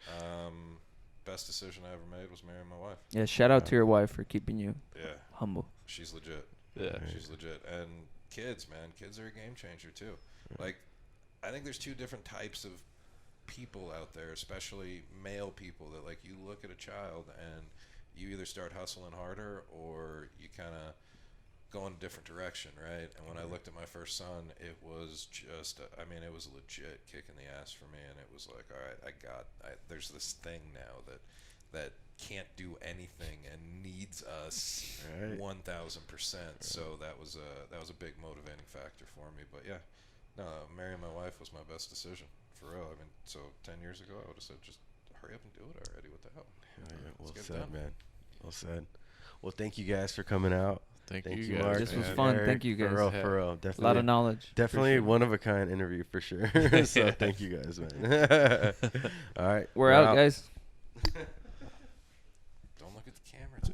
Best decision I ever made was marrying my wife. Yeah, shout out to your wife for keeping you Yeah, humble. she's legit. Yeah. She's legit. And kids, man, kids are a game changer too. Like, I think there's two different types of people out there, especially male people, that like you look at a child and you either start hustling harder or you kind of go in a different direction, right? And when I looked at my first son, it was just, it was a legit kick in the ass for me, and it was like, all right, there's this thing now that can't do anything and needs us 1,000%. So that was a big motivating factor for me. But yeah, no, marrying my wife was my best decision for real. So 10 years ago, I would have said, just hurry up and do it already. What the hell? Well said, man. Well said. Well, thank you guys for coming out. Thank Thank you you, guys. Mark. This was and fun. Eric. Thank you, guys. For real. Definitely. A lot of knowledge. Definitely Appreciate it. one of a kind interview for sure. So thank you guys, man. All right. We're out, guys.